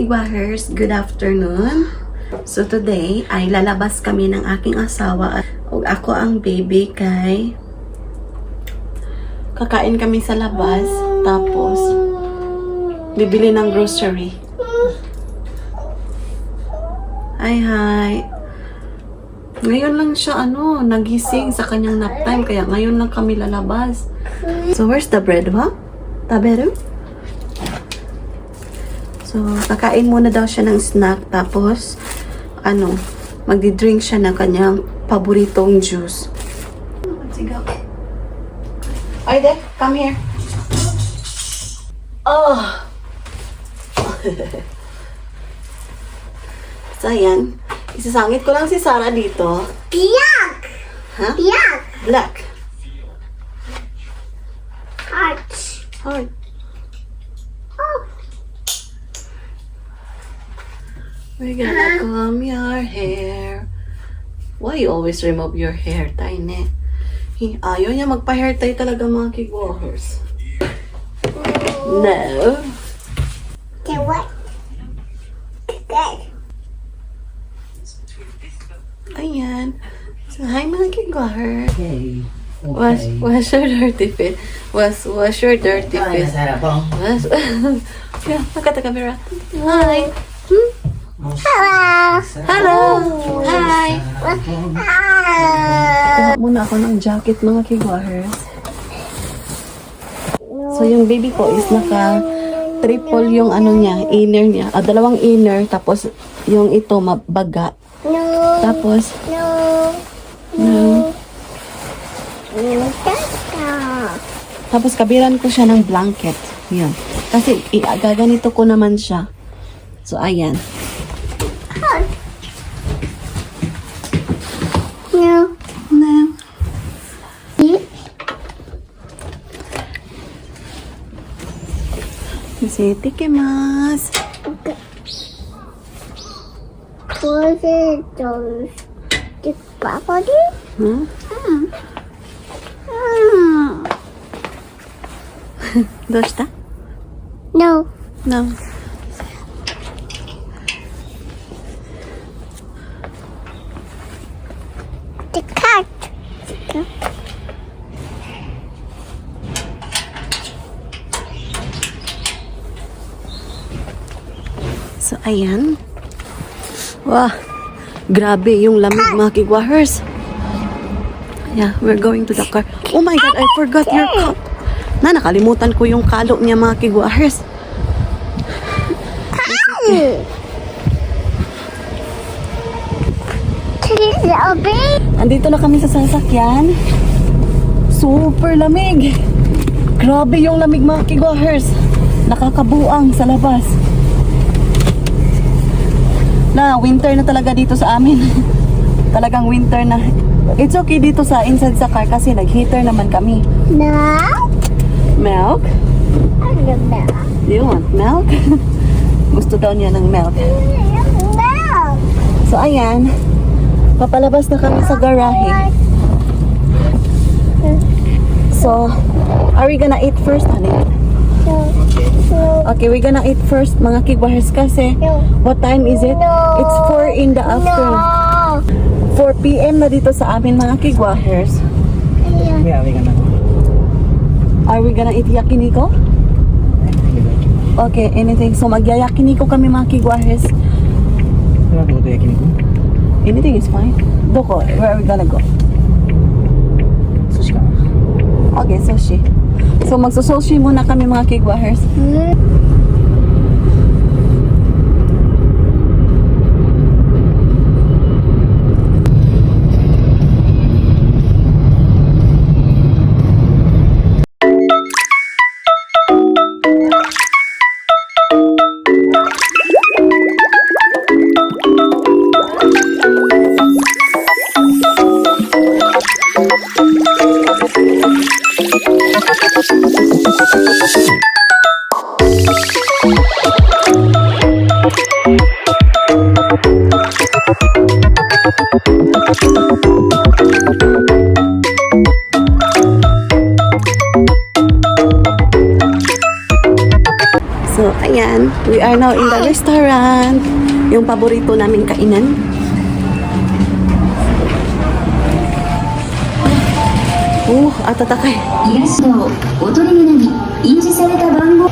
Kigwahers, good afternoon. So today ay lalabas kami ng aking asawa at ako ang baby kay kakain kami sa labas tapos bibili ng grocery. Hi. Ngayon lang siya nagising sa kanyang nap time kaya ngayon lang kami lalabas. So where's the bread, ha? Taberu? So, kakain muna daw siya ng snack, tapos, magdi-drink siya ng kanyang paboritong juice. Sige. Oide, come here. Oh! So, ayan. Isasangit ko lang si Sarah dito. Black! Ha? Black! Black. Heart. Hard. Oh. We're gonna comb your hair. Why you always remove your hair, Tiny? Ayaw niya magpa-hair tie talaga mga kigwahers. No. Okay, what? Good. Ayan. So, hi mga kigwahers. Okay. Wash your dirty feet. Wash your dirty Ay, feet. nasa harapan. Wash. Yeah, look at the camera. Hi. Hello! Hello. Hi. Ah. Kuha muna ako ng jacket mga kigwahers. So yung baby ko is naka-triple yung inner niya. Dalawang inner, tapos yung ito mabaga. No. Tapos, No. no. Tapos kabiran ko siya ng blanket. Yun. Kasi gaganito ko naman siya. So ayan. No. No. Kasi tikimas. What is those? The property? Huh? Dosta? No. No. The cat. So, ayan. Wow. Grabe yung lamig mga kigwahers. Yeah, we're going to the car. Oh my God, I forgot your cup. Nakalimutan ko yung kalo niya mga kigwahers. Andito na kami sa sasakyan. Super lamig. Grabe yung lamig mga kigwahers. Nakakabuang sa labas. Winter na talaga dito sa amin. Talagang winter na. It's okay dito sa inside sa car kasi nag-heater naman kami. No. Milk? I love that. Do you want milk? Gusto daw niya ng milk. No. So ayan, papalabas na kami sa garahe. So, are we gonna eat first, honey? Okay, we're gonna eat first mga kigwahers kasi what time is it? No. It's 4 in the afternoon. No. 4 p.m. na dito sa amin mga kigwahers. Yeah, we gonna go. Are we gonna eat yakiniko? Okay, anything. So magyayakiniko kami mga kigwahers. Go to Yakiniku. Anything is fine. Doko? Where are we gonna go? Sushi ka. Okay, sushi. So magsusushi muna kami mga kigwahers. ayan, we are now in the restaurant. Yung paborito naming kainan. Atatakay. 東道おとりめなに印字された番号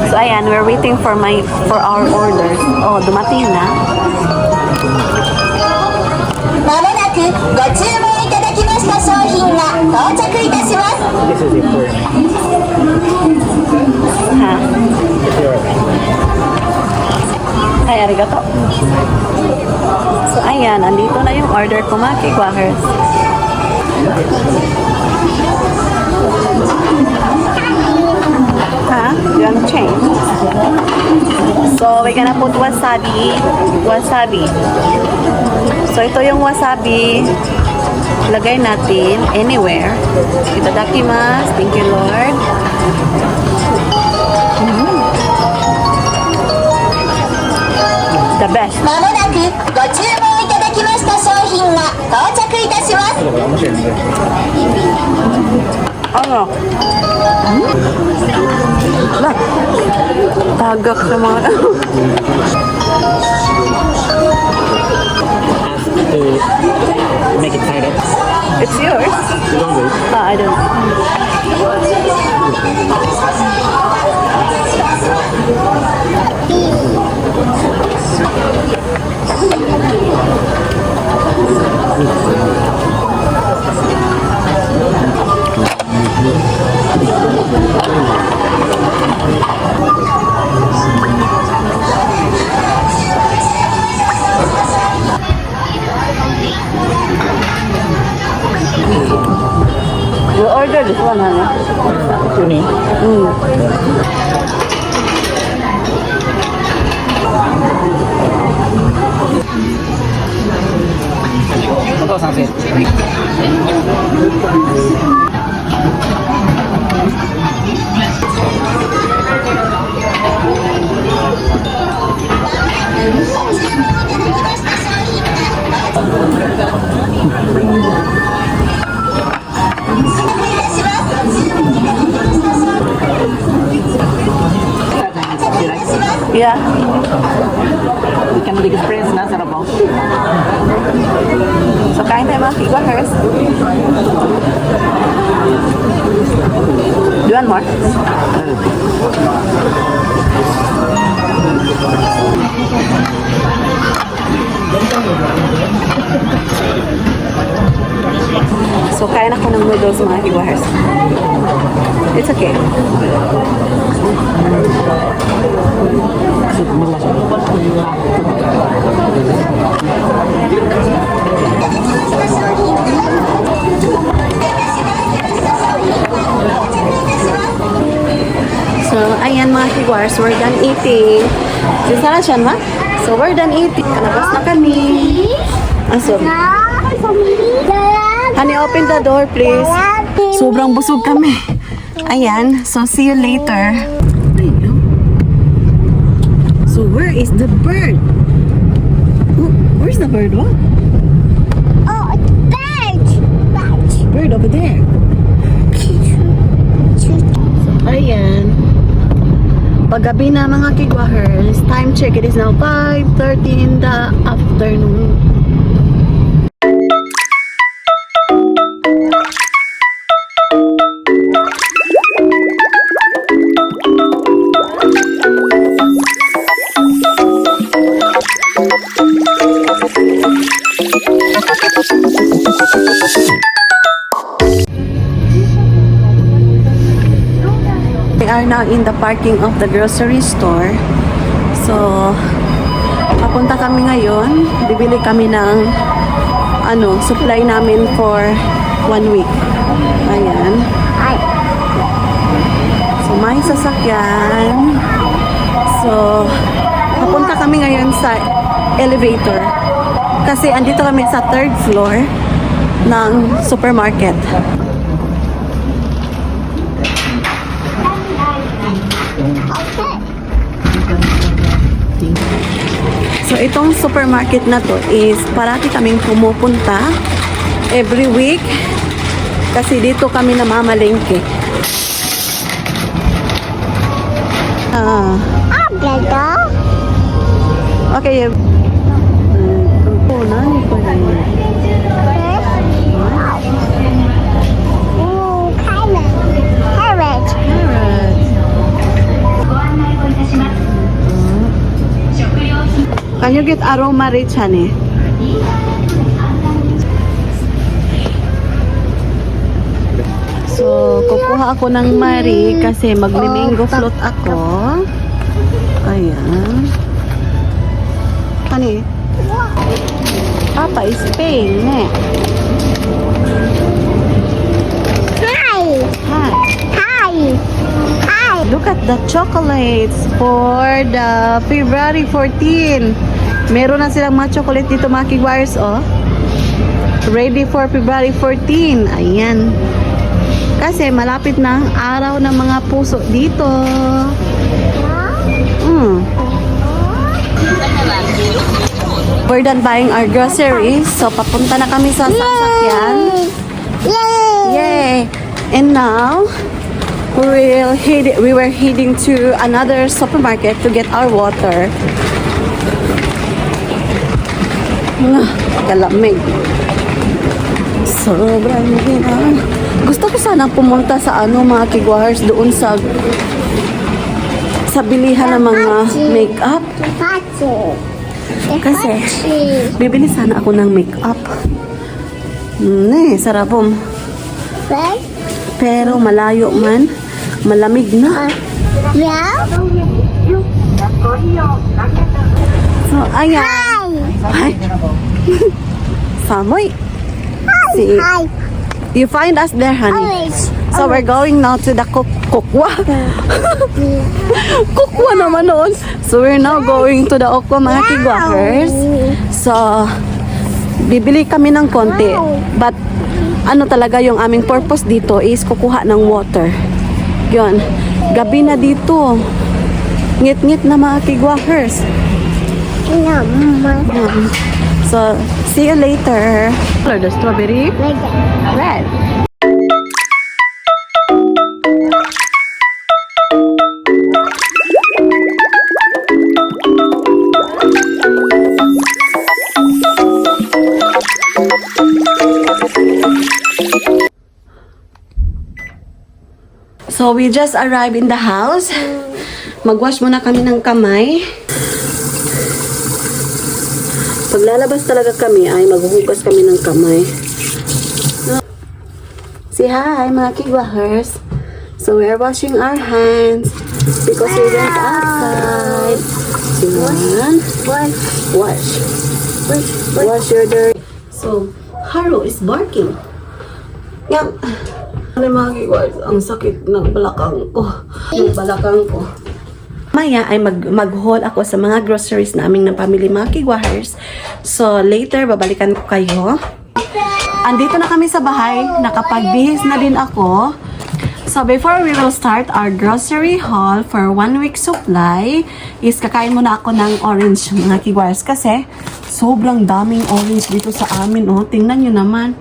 So ayan, we're waiting for our orders. Oh, dumating na. まもなくご注文いただきました商品が到着いたします。 This is it for Ha? it's your Ay, arigato. So ayan, andito na yung order ko, mga kigwahers. Ha? You want to change? So, we're gonna put wasabi. Wasabi. So, ito yung wasabi. Lagay natin anywhere. Itadakimasu. Thank you, Lord. The best. まもなくご注文いただきました商品が到着いたします。 Vamos a ir. Ano? Lah, tagak sa mga... To make it tighter. It's yours. You don't do it. I don't. You order this one, honey. Uni. Ito sunset. Yeah. Ikan udah experience na sarap oh. So, kain tayo mga kigwahers. Do you want more? So, kain ako ng noodles mga kigwahers. It's okay. So, ayan mga kigwars, we're done eating. Sisara siya, ma? So, we're done eating. Kalabas na kami. So, honey, open the door, please. Sobrang busog kami. Ayan, so see you later. So, where is the bird? Oh, where's the bird? What? Oh, bird! Bird! Bird over there. Ayan. Paggabi na mga kigwahers, time check, it is now 5:30 in the afternoon. are now in the parking of the grocery store. So, papunta kami ngayon. Bibili kami ng supply namin for 1 week. Ayan. So, may sasakyan. So, papunta kami ngayon sa elevator. Kasi andito kami sa 3rd floor ng supermarket. So, itong supermarket na to is parati kaming pumupunta every week kasi dito kami namamalengke. Okay. Nani ko na yun? Can you get aroma rich, honey? So, kukuha ako ng Marie kasi magmi-mango float ako. Ayan. Honey? Papa is paying, ne? Hi! Look at the chocolates for the February 14. Meron na silang mga chocolate dito, mga kigwires, oh. Ready for February 14. Ayan. Kasi malapit na ang araw ng mga puso dito. We're done buying our groceries. So, papunta na kami sa sasakyan. Yay! And now, we were heading to another supermarket to get our water. Kalamig. Sobrang hirap. Gusto ko sanang pumunta sa mga kigwahers doon sa bilihan ng mga makeup. Kasi bibili sana ako ng makeup. Sarapom. Pero malayo man. Malamig na. So, ayan. Hi. Samoy. See. You find us there, honey. So, we're going now to the Kokwa. Kokwa naman noon. So, we're now going to the Okwa, mga kigwahers. So, bibili kami ng konti. But, talaga yung aming purpose dito is kukuha ng water. Yun. Gabi na dito. Ngit-ngit na, mga kigwahers. So, see you later. Color the strawberry? Red. So, we just arrived in the house. Magwash muna kami ng kamay. Paglalabas talaga kami ay maghuhugas kami ng kamay. Say hi, mga kigwahers. So, we're washing our hands because we went outside. Wash. Wash your dirt. So, Haru is barking. Yang. Mga kigwahers, ang sakit ng balakang ko. Yung balakang ko. Maya ay mag-haul ako sa mga groceries naming ng pamilya, mga kigwahers. So, later, babalikan ko kayo. Andito na kami sa bahay. Nakapagbihis na din ako. So, before we will start our grocery haul for 1 week supply, is kakain muna ako ng orange, mga kigwahers. Kasi, sobrang daming orange dito sa amin, oh. Tingnan nyo naman.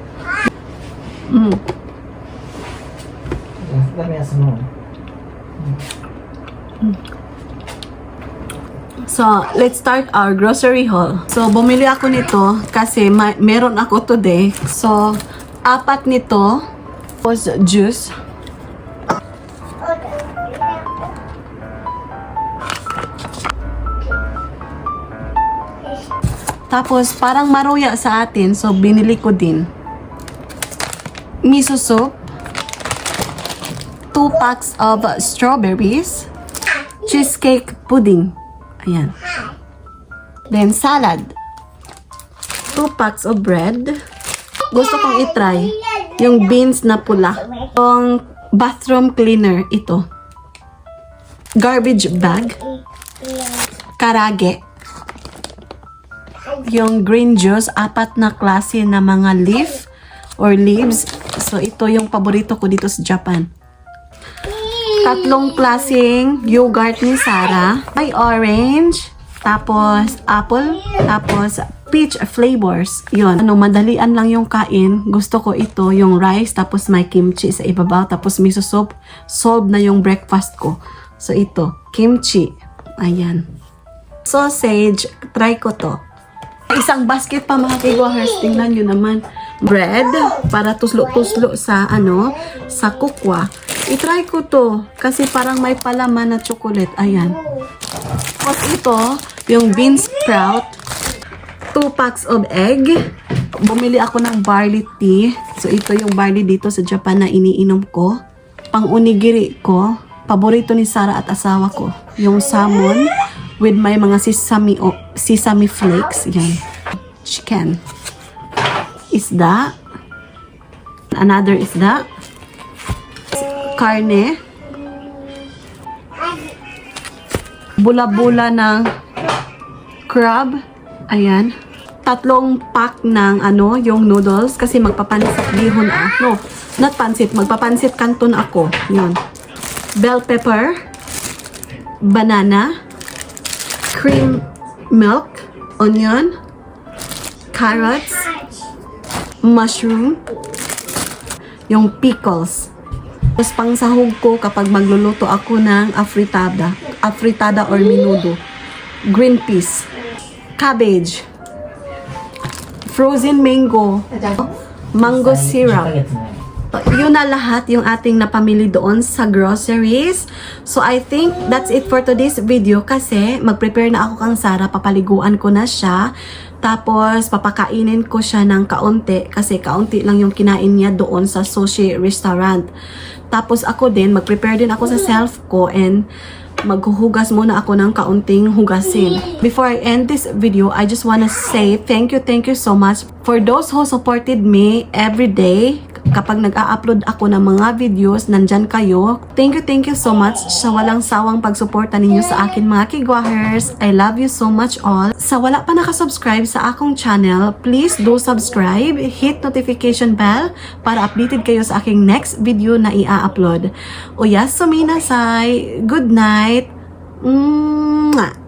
So, let's start our grocery haul. So, bumili ako nito kasi meron ako today. So, 4 nito was juice. Tapos, parang maruya sa atin. So, binili ko din. Miso soup. 2 packs of strawberries. Cheesecake pudding. Ayan. Then, salad. 2 packs of bread. Gusto kong itry yung beans na pula. Yung bathroom cleaner, ito. Garbage bag. Karage. Yung green juice, 4 na klase na mga leaf or leaves. So, ito yung paborito ko dito sa Japan. 3 klaseng yogurt ni Sarah. May orange, tapos apple, tapos peach flavors. Yun. Madalian lang yung kain. Gusto ko ito, yung rice, tapos may kimchi sa ibabaw, tapos miso soup. Solve na yung breakfast ko. So, ito, kimchi. Ayan. Sausage, try ko to. Isang basket pa mga kigwahers. Tingnan nyo naman. Bread, para tuslo-tuslo sa, sa kukwa. I-try ko to, kasi parang may palaman na chocolate. Ayan. Tapos ito, yung bean sprout. 2 packs of egg. Bumili ako ng barley tea. So, ito yung barley dito sa Japan na iniinom ko. Pang-unigiri ko. Paborito ni Sarah at asawa ko. Yung salmon with may mga sesame flakes. Yan. Chicken. Isda. Another isda. Karne. Bula-bula ng crab. Ayan. 3 pack ng yung noodles kasi magpapansit bihon No, not pansit. Magpapansit canton ako. Yun. Bell pepper. Banana. Cream milk. Onion. Carrots. Mushroom. Yung pickles. Tapos pang sahog ko kapag magluluto ako ng afritada or menudo. Green peas. Cabbage. Frozen mango. Mango syrup. Yun na lahat yung ating napamili doon sa groceries. So, I think that's it for today's video kasi mag-prepare na ako kang Sarah. Papaliguan ko na siya. Tapos, papakainin ko siya ng kaunti kasi kaunti lang yung kinain niya doon sa sushi restaurant. Tapos, ako din, mag-prepare din ako sa self ko and maghuhugas muna ako ng kaunting hugasin. Before I end this video, I just wanna say thank you so much for those who supported me every day. Kapag nag-a-upload ako ng mga videos, nandyan kayo. Thank you so much sa walang sawang pagsuporta ninyo sa akin mga kigwahers. I love you so much all. Sa wala pa nakasubscribe sa akong channel, please do subscribe, hit notification bell para updated kayo sa aking next video na i-upload. Oyasumi nasai. Good night. Mwah.